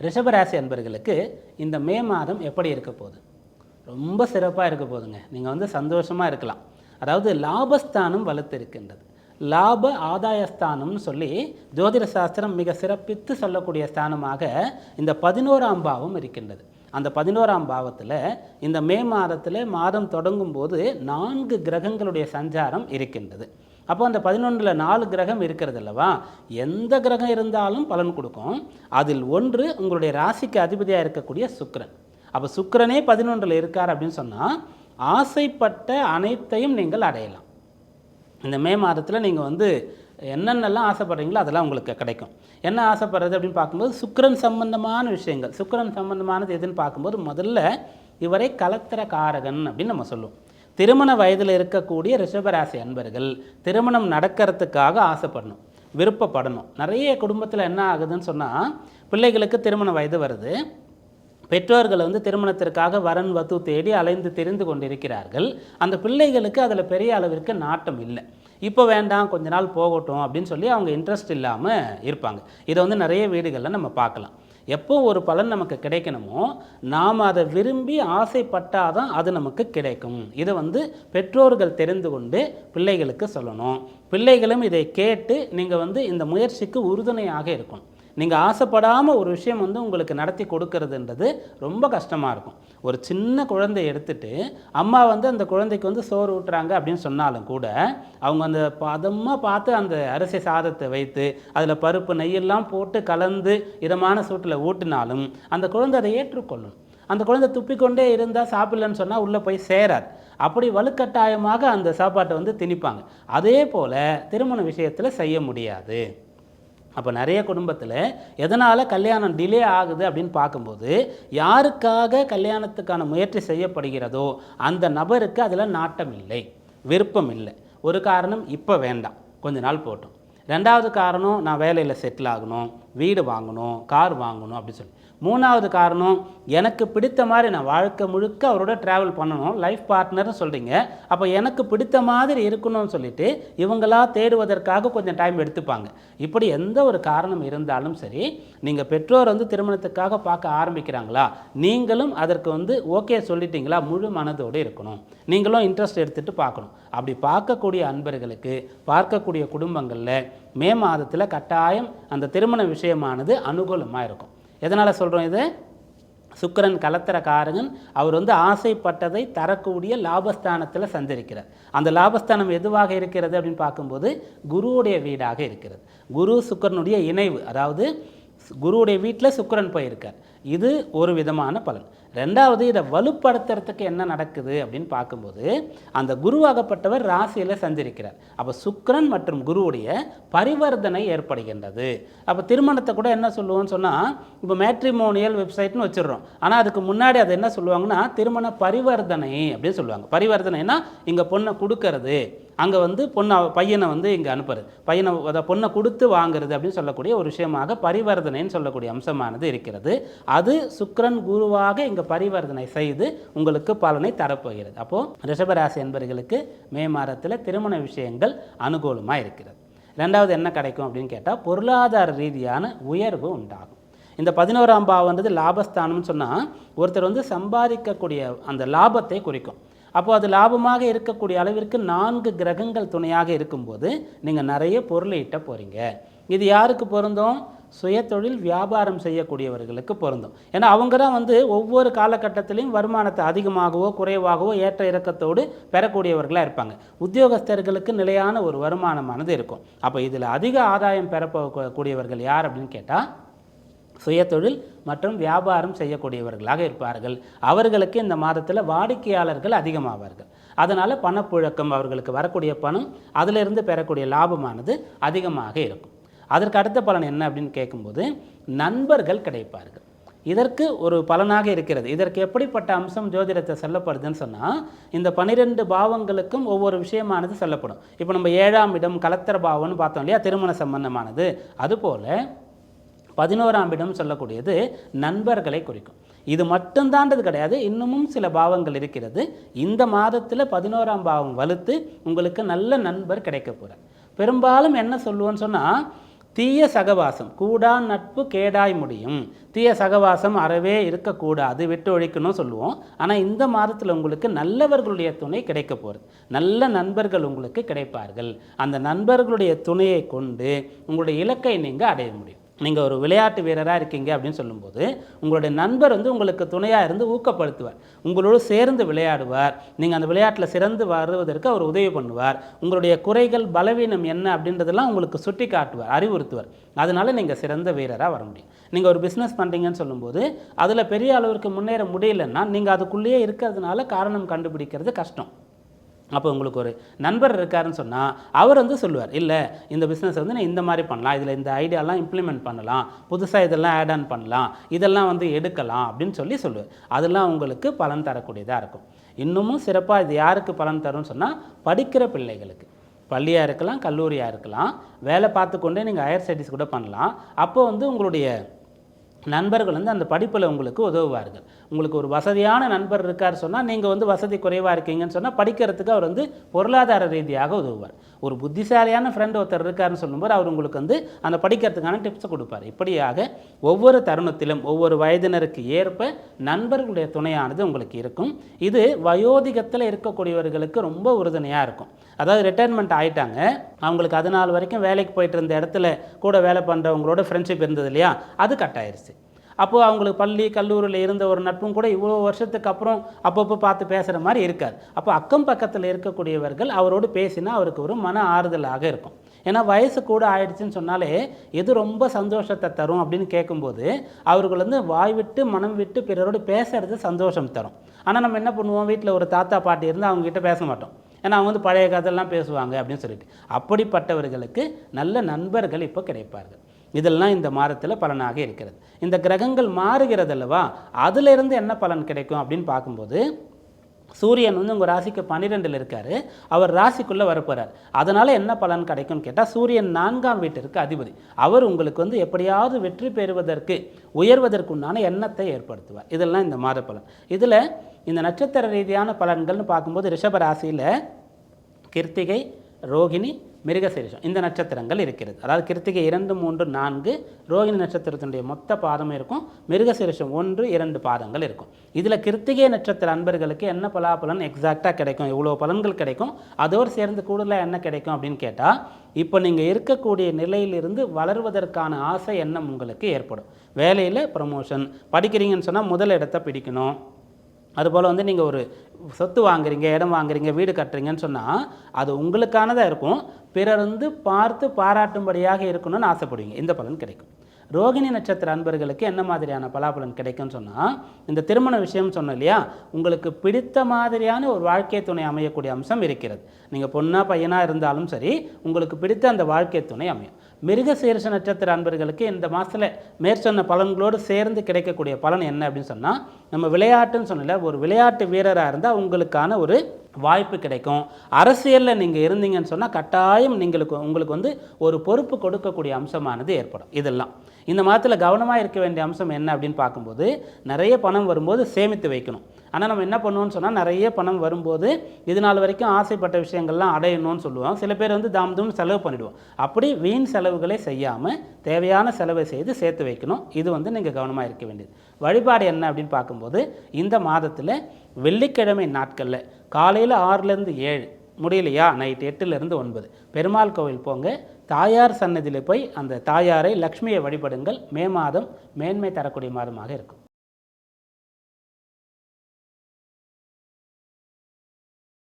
ரிஷபராசி அன்பர்களுக்கு இந்த மே மாதம் எப்படி இருக்க போகுது? ரொம்ப சிறப்பாக இருக்க போகுதுங்க. நீங்கள் வந்து சந்தோஷமாக இருக்கலாம். அதாவது லாபஸ்தானம் வலுத்து இருக்கின்றது. லாப ஆதாயஸ்தானம்னு சொல்லி ஜோதிட சாஸ்திரம் மிக சிறப்பித்து சொல்லக்கூடிய ஸ்தானமாக இந்த 11ஆம் பாவம் இருக்கின்றது. அந்த 11ஆம் பாவத்தில் இந்த மே மாதத்தில் மாதம் தொடங்கும் போது 4 கிரகங்களுடைய சஞ்சாரம் இருக்கின்றது. அப்போ அந்த 11ல் 4 கிரகம் இருக்கிறது அல்லவா? எந்த கிரகம் இருந்தாலும் பலன் கொடுக்கும். அதில் ஒன்று உங்களுடைய ராசிக்கு அதிபதியாக இருக்கக்கூடிய சுக்கிரன். அப்போ சுக்கிரனே 11ல் இருக்கார் அப்படின்னு சொன்னால் ஆசைப்பட்ட அனைத்தையும் நீங்கள் அடையலாம். இந்த மே மாதத்தில் நீங்கள் வந்து என்னென்னலாம் ஆசைப்படுறீங்களோ அதெல்லாம் உங்களுக்கு கிடைக்கும். என்ன ஆசைப்படுறது அப்படின்னு பார்க்கும்போது சுக்கிரன் சம்பந்தமான விஷயங்கள். சுக்கிரன் சம்பந்தமானது எதுன்னு பார்க்கும்போது முதல்ல இவரை கலத்திர காரகன் அப்படின்னு நம்ம சொல்லுவோம். திருமண வயதில் இருக்கக்கூடிய ரிஷபராசி அன்பர்கள் திருமணம் நடக்கிறதுக்காக ஆசைப்படணும், விருப்பப்படணும். நிறைய குடும்பத்தில் என்ன ஆகுதுன்னு சொன்னால் பிள்ளைகளுக்கு திருமண வயது வருது. பெற்றோர்கள் வந்து திருமணத்திற்காக வரன் வது தேடி அலைந்து தெரிந்து கொண்டிருக்கிறார்கள். அந்த பிள்ளைகளுக்கு அதில் பெரிய அளவிற்கு நாட்டம் இல்லை. இப்போ வேண்டாம், கொஞ்ச நாள் போகட்டும் அப்படின்னு சொல்லி அவங்க இன்ட்ரெஸ்ட் இல்லாமல் இருப்பாங்க. இதை வந்து நிறைய வீடுகளில் நம்ம பார்க்கலாம். எப்போ ஒரு பலன் நமக்கு கிடைக்கணுமோ நாம் அதை விரும்பி ஆசைப்பட்டால் தான் அது நமக்கு கிடைக்கும். இதை வந்து பெற்றோர்கள் தெரிந்து கொண்டு பிள்ளைகளுக்கு சொல்லணும். பிள்ளைகளும் இதை கேட்டு நீங்கள் வந்து இந்த முயற்சிக்கு உறுதுணையாக இருக்கணும். நீங்கள் ஆசைப்படாமல் ஒரு விஷயம் வந்து உங்களுக்கு நடத்தி கொடுக்கறதுன்றது ரொம்ப கஷ்டமாக இருக்கும். ஒரு சின்ன குழந்தையை எடுத்துகிட்டு அம்மா வந்து அந்த குழந்தைக்கு வந்து சோறு ஊட்டுறாங்க அப்படின்னு சொன்னாலும் கூட அவங்க அந்த பதமாக பார்த்து அந்த அரிசி சாதத்தை வைத்து அதில் பருப்பு நெய்யெல்லாம் போட்டு கலந்து இதமான சூட்டில் ஊட்டினாலும் அந்த குழந்தை அதை ஏற்றுக்கொள்ளணும். அந்த குழந்தை துப்பிக்கொண்டே இருந்தால் சாப்பிடலன்னு சொன்னால் உள்ளே போய் சேராது. அப்படி வலுக்கட்டாயமாக அந்த சாப்பாட்டை வந்து திணிப்பாங்க. அதே போல் திருமண விஷயத்தில் செய்ய முடியாது. அப்போ நிறைய குடும்பத்தில் எதனால் கல்யாணம் டிலே ஆகுது அப்படின்னு பார்க்கும்போது யாருக்காக கல்யாணத்துக்கான முயற்சி செய்யப்படுகிறதோ அந்த நபருக்கு அதில் நாட்டம் இல்லை, விருப்பம் இல்லை. ஒரு காரணம் இப்போ வேண்டாம், கொஞ்ச நாள் போட்டோம். 2வது காரணம் நான் வேலையில் செட்டில் ஆகணும், வீடு வாங்கணும், கார் வாங்கணும் அப்படின்னு சொல்லி. 3வது காரணம் எனக்கு பிடித்த மாதிரி நான் வாழ்க்கை முழுக்க அவரோட ட்ராவல் பண்ணணும், லைஃப் பார்ட்னர்னு சொல்கிறீங்க. அப்போ எனக்கு பிடித்த மாதிரி இருக்கணும்னு சொல்லிட்டு இவங்களா தேடுவதற்காக கொஞ்சம் டைம் எடுத்துப்பாங்க. இப்படி எந்த ஒரு காரணம் இருந்தாலும் சரி, நீங்கள் பெற்றோர் வந்து திருமணத்துக்காக பார்க்க ஆரம்பிக்கிறாங்களா, நீங்களும் அதற்கு வந்து ஓகே சொல்லிட்டீங்களா, முழு மனதோடு இருக்கணும். நீங்களும் இன்ட்ரெஸ்ட் எடுத்துகிட்டு பார்க்கணும். அப்படி பார்க்கக்கூடிய அன்பர்களுக்கு, பார்க்கக்கூடிய குடும்பங்களில் மே மாதத்தில் கட்டாயம் அந்த திருமண விஷயமானது அனுகூலமாக இருக்கும். எதனால் சொல்கிறோம் இது? சுக்கிரன் கலத்திர காரகன். அவர் வந்து ஆசைப்பட்டதை தரக்கூடிய லாபஸ்தானத்தில் சஞ்சரிக்கிறார். அந்த லாபஸ்தானம் எதுவாக இருக்கிறது அப்படின்னு பார்க்கும்போது குருவுடைய வீடாக இருக்கிறது. குரு சுக்கிரனுடைய இணைவு, அதாவது குருவுடைய வீட்டில் சுக்கிரன் போயிருக்கார். இது ஒரு விதமான பலன். 2வது இதை வலுப்படுத்துறதுக்கு என்ன நடக்குது அப்படின்னு பார்க்கும்போது அந்த குருவாகப்பட்டவர் ராசியில் சஞ்சரிக்கிறார். அப்போ சுக்கிரன் மற்றும் குருவுடைய பரிவர்த்தனை ஏற்படுகின்றது. அப்போ திருமணத்தை கூட என்ன சொல்லுவோம்னு சொன்னால் இப்போ மேட்ரிமோனியல் வெப்சைட்னு வச்சுடுறோம். ஆனால் அதுக்கு முன்னாடி அது என்ன சொல்லுவாங்கன்னா திருமண பரிவர்த்தனை அப்படின்னு சொல்லுவாங்க. பரிவர்த்தனைனா இங்கே பொண்ணை கொடுக்கறது, அங்கே வந்து பையனை வந்து இங்கே அனுப்புறது, பொண்ணை கொடுத்து வாங்குறது அப்படின்னு சொல்லக்கூடிய ஒரு விஷயமாக பரிவர்த்தனைன்னு சொல்லக்கூடிய அம்சமானது இருக்கிறது. அது சுக்கிரன் குருவாக இங்கே பரிவர்த்தனை செய்து உங்களுக்கு பலனை தரப்போகிறது. அப்போது ரிஷபராசி என்பவர்களுக்கு மே மாதத்தில் திருமண விஷயங்கள் அனுகூலமாக இருக்கிறது. 2வது என்ன கிடைக்கும் அப்படின்னு கேட்டால் பொருளாதார ரீதியான உயர்வு உண்டாகும். இந்த 11ஆம் பாவம்ன்றது லாபஸ்தானம்னு சொன்னால் ஒருத்தர் வந்து சம்பாதிக்கக்கூடிய அந்த லாபத்தை குறிக்கும். அப்போது அது லாபமாக இருக்கக்கூடிய அளவிற்கு 4 கிரகங்கள் துணையாக இருக்கும்போது நீங்கள் நிறைய பொருளை ஈட்ட போகிறீங்க. இது யாருக்கு பொருந்தும்? சுயதொழில் வியாபாரம் செய்யக்கூடியவர்களுக்கு பொருந்தும். ஏன்னா அவங்க தான் வந்து ஒவ்வொரு காலகட்டத்திலையும் வருமானத்தை அதிகமாகவோ குறைவாகவோ ஏற்ற இறக்கத்தோடு பெறக்கூடியவர்களாக இருப்பாங்க. உத்தியோகஸ்தர்களுக்கு நிலையான ஒரு வருமானமானது இருக்கும். அப்போ இதில் அதிக ஆதாயம் பெறக்கூடியவர்கள் யார் அப்படின்னு கேட்டால் சுயதொழில் மற்றும் வியாபாரம் செய்யக்கூடியவர்களாக இருப்பார்கள். அவர்களுக்கு இந்த மாதத்தில் வாடிக்கையாளர்கள் அதிகமாவார்கள். அதனால் பணப்புழக்கம், அவர்களுக்கு வரக்கூடிய பணம், அதிலிருந்து பெறக்கூடிய லாபமானது அதிகமாக இருக்கும். அதற்கு அடுத்த பலன் என்ன அப்படின்னு கேட்கும்போது நண்பர்கள் கிடைப்பார்கள். இதற்கு ஒரு பலனாக இருக்கிறது. இதற்கு எப்படிப்பட்ட அம்சம் ஜோதிடத்தை சொல்லப்படுதுன்னு சொன்னால் இந்த 12 பாவங்களுக்கும் ஒவ்வொரு விஷயமானது சொல்லப்படும். இப்போ நம்ம 7ஆம் இடம் கலத்திர பாவம்னு பார்த்தோம் இல்லையா, திருமண சம்பந்தமானது. அதுபோல் 11ஆம் இடம் சொல்லக்கூடியது நண்பர்களை குறிக்கும். இது மட்டும்தான்றது கிடையாது, இன்னமும் சில பாவங்கள் இருக்கிறது. இந்த மாதத்தில் 11ஆம் பாவம் வலுத்து உங்களுக்கு நல்ல நண்பர் கிடைக்க போகிறார். பெரும்பாலும் என்ன சொல்லுவோன்னு சொன்னால் தீய சகவாசம் கூடா நட்பு கேடாய் முடியும். தீய சகவாசம் அறவே இருக்கக்கூடாது, விட்டு ஒழிக்கணும் சொல்லுவோம். ஆனால் இந்த மாதத்தில் உங்களுக்கு நல்லவர்களுடைய துணை கிடைக்க போகிறது. நல்ல நண்பர்கள் உங்களுக்கு கிடைப்பார்கள். அந்த நண்பர்களுடைய துணையை கொண்டு உங்களுடைய இலக்கை நீங்கள் அடைய முடியும். நீங்கள் ஒரு விளையாட்டு வீரராக இருக்கீங்க அப்படின்னு சொல்லும்போது உங்களுடைய நண்பர் வந்து உங்களுக்கு துணையாக இருந்து ஊக்கப்படுத்துவார், உங்களோடு சேர்ந்து விளையாடுவார். நீங்கள் அந்த விளையாட்டில் சிறந்து வருவதற்கு அவர் உதவி பண்ணுவார். உங்களுடைய குறைகள் பலவீனம் என்ன அப்படின்றதெல்லாம் உங்களுக்கு சுட்டி காட்டுவார், அறிவுறுத்துவார். அதனால நீங்கள் சிறந்த வீரராக வர முடியும். நீங்கள் ஒரு பிஸ்னஸ் பண்ணுறீங்கன்னு சொல்லும்போது அதில் பெரிய அளவிற்கு முன்னேற முடியலன்னா நீங்கள் அதுக்குள்ளேயே இருக்கிறதுனால காரணம் கண்டுபிடிக்கிறது கஷ்டம். அப்போ உங்களுக்கு ஒரு நண்பர் இருக்காருன்னு சொன்னால் அவர் வந்து சொல்லுவார், இல்லை இந்த பிஸ்னஸ் வந்து நான் இந்த மாதிரி பண்ணலாம், இதில் இந்த ஐடியாலாம் இம்ப்ளிமெண்ட் பண்ணலாம், புதுசாக இதெல்லாம் ஆட் ஆன் பண்ணலாம், இதெல்லாம் வந்து எடுக்கலாம் அப்படின்னு சொல்லுவார். அதெல்லாம் உங்களுக்கு பலன் தரக்கூடியதாக இருக்கும். இன்னமும் சிறப்பாக இது யாருக்கு பலன் தரும்னு சொன்னால் படிக்கிற பிள்ளைகளுக்கு. பள்ளியாக இருக்கலாம், கல்லூரியாக இருக்கலாம், வேலை பார்த்து கொண்டே நீங்கள் ஹையர் ஸ்டடீஸ் கூட பண்ணலாம். அப்போ வந்து உங்களுடைய நண்பர்கள் வந்து அந்த படிப்பில் உங்களுக்கு உதவுவார்கள். உங்களுக்கு ஒரு வசதியான நண்பர் இருக்கார் சொன்னால் நீங்கள் வந்து வசதி குறைவாக இருக்கீங்கன்னு சொன்னால் படிக்கிறதுக்கு அவர் வந்து பொருளாதார ரீதியாக உதவுவார். ஒரு புத்திசாலியான ஃப்ரெண்ட் ஒருத்தர் இருக்காருன்னு சொல்லும்போது அவர் உங்களுக்கு வந்து அந்த படிக்கிறதுக்கான டிப்ஸை கொடுப்பார். இப்படியாக ஒவ்வொரு தருணத்திலும் ஒவ்வொரு வயதினருக்கு ஏற்ப நண்பர்களுடைய துணையானது உங்களுக்கு இருக்கும். இது வயோதிகத்தில் இருக்கக்கூடியவர்களுக்கு ரொம்ப உறுதுணையாக இருக்கும். அதாவது ரிட்டைர்மெண்ட் ஆகிட்டாங்க, அவங்களுக்கு அது நாள் வரைக்கும் வேலைக்கு போயிட்டு இருந்த இடத்துல கூட வேலை பண்ணுறவங்களோட ஃப்ரெண்ட்ஷிப் இருந்தது இல்லையா, அது கட் ஆயிடுச்சு. அப்போது அவங்களுக்கு பள்ளி கல்லூரியில் இருந்த ஒரு நட்பும் கூட இவ்வளோ வருஷத்துக்கு அப்புறம் அப்பப்போ பார்த்து பேசுகிற மாதிரி இருக்காது. அப்போ அக்கம் பக்கத்தில் இருக்கக்கூடியவர்கள் அவரோடு பேசினா அவருக்கு ஒரு மன ஆறுதலாக இருக்கும். ஏன்னா வயசு கூட ஆயிடுச்சுன்னு சொன்னாலே எது ரொம்ப சந்தோஷத்தை தரும் அப்படின்னு கேட்கும்போது அவர்கள் வந்து வாய் விட்டு மனம் விட்டு பிறரோடு பேசுறது சந்தோஷம் தரும். ஆனால் நம்ம என்ன பண்ணுவோம், வீட்டில் ஒரு தாத்தா பாட்டி இருந்தால் அவங்ககிட்ட பேச மாட்டோம். ஏன்னா அவங்க வந்து பழைய கதையெல்லாம் பேசுவாங்க அப்படின்னு சொல்லிட்டு. அப்படிப்பட்டவர்களுக்கு நல்ல நண்பர்கள் இப்போ கிடைப்பார்கள். இதெல்லாம் இந்த மாதத்தில் பலனாக இருக்கிறது. இந்த கிரகங்கள் மாறுகிறது அல்லவா, அதிலிருந்து என்ன பலன் கிடைக்கும் அப்படின்னு பார்க்கும்போது சூரியன் வந்து உங்கள் ராசிக்கு 12 இருக்கார், அவர் ராசிக்குள்ளே வரப்போகிறார். அதனால் என்ன பலன் கிடைக்கும்னு கேட்டால் சூரியன் 4ஆம் வீட்டிற்கு அதிபதி. அவர் உங்களுக்கு வந்து எப்படியாவது வெற்றி பெறுவதற்கு உயர்வதற்குண்டான எண்ணத்தை ஏற்படுத்துவார். இதெல்லாம் இந்த மாத பலன். இதில் இந்த நட்சத்திர ரீதியான பலன்கள்னு பார்க்கும்போது ரிஷப ராசியில் கிருத்திகை, ரோகிணி, மிருகசீரிஷம் இந்த நட்சத்திரங்கள் இருக்கிறது. அதாவது கிருத்திகை 2, 3, 4, ரோகிணி நட்சத்திரத்தினுடைய மொத்த பாதமும் இருக்கும், மிருகசீரிஷம் 1, 2 பாதங்கள் இருக்கும். இதில் கிருத்திகை நட்சத்திர அன்பர்களுக்கு என்ன பலாபலன் எக்ஸாக்டாக கிடைக்கும், இவ்வளோ பலன்கள் கிடைக்கும், அதோடு சேர்ந்து கூடுதலாக என்ன கிடைக்கும் அப்படின்னு கேட்டால் இப்போ நீங்கள் இருக்கக்கூடிய நிலையிலிருந்து வளர்வதற்கான ஆசை எண்ணம் உங்களுக்கு ஏற்படும். வேலையில் ப்ரமோஷன், படிக்கிறீங்கன்னு சொன்னால் முதல் இடத்தை பிடிக்கணும். அதுபோல் வந்து நீங்கள் ஒரு சொத்து வாங்குறீங்க, இடம் வாங்குறீங்க, வீடு கட்டுறீங்கன்னு சொன்னால் அது உங்களுக்கானதாக இருக்கும், பிறர் வந்து பார்த்து பாராட்டும்படியாக இருக்கணும்னு ஆசைப்படுவீங்க. இந்த பலன் கிடைக்கும். ரோகிணி நட்சத்திர அன்பர்களுக்கு என்ன மாதிரியான பலாபலன் கிடைக்கும்னு சொன்னால் இந்த திருமண விஷயம் சொன்னோம் இல்லையா, உங்களுக்கு பிடித்த மாதிரியான ஒரு வாழ்க்கை துணை அமையக்கூடிய அம்சம் இருக்கிறது. நீங்கள் பொண்ணா பையனாக இருந்தாலும் சரி உங்களுக்கு பிடித்த அந்த வாழ்க்கை துணை அமையும். மிருகசீரிஷ நட்சத்திர அன்பர்களுக்கு இந்த மாதத்தில் மேற்சொன்ன பலன்களோடு சேர்ந்து கிடைக்கக்கூடிய பலன் என்ன அப்படின்னு சொன்னால், நம்ம விளையாட்டுன்னு சொன்னல, ஒரு விளையாட்டு வீரராக இருந்தால் உங்களுக்கான ஒரு வாய்ப்பு கிடைக்கும். அரசியலில் நீங்கள் இருந்தீங்கன்னு சொன்னால் கட்டாயம் உங்களுக்கு வந்து ஒரு பொறுப்பு கொடுக்கக்கூடிய அம்சமானது ஏற்படும். இதெல்லாம் இந்த மாதத்தில் கவனமாக இருக்க வேண்டிய அம்சம் என்ன அப்படின்னு பார்க்கும்போது, நிறைய பணம் வரும்போது சேமித்து வைக்கணும். ஆனால் நம்ம என்ன பண்ணுவோம்னு சொன்னால் நிறைய பணம் வரும்போது இது நாள் வரைக்கும் ஆசைப்பட்ட விஷயங்கள்லாம் அடையணும்னு சொல்லுவோம். சில பேர் வந்து தாம் செலவு பண்ணிவிடுவோம். அப்படி வீண் செலவுகளை செய்யாமல் தேவையான செலவை செய்து சேர்த்து வைக்கணும். இது வந்து நீங்கள் கவனமாக இருக்க வேண்டியது. வழிபாடு என்ன அப்படின்னு பார்க்கும்போது இந்த மாதத்தில் வெள்ளிக்கிழமை நாட்களில் காலையில் 6லேருந்து 7, முடியலையா நைட் 8லேருந்து 9 பெருமாள் கோவில் போங்க, தாயார் சன்னதியில் போய் அந்த தாயாரை லக்ஷ்மியை வழிபடுங்கள். மே மாதம் மேன்மை தரக்கூடிய மாதமாக இருக்கும்.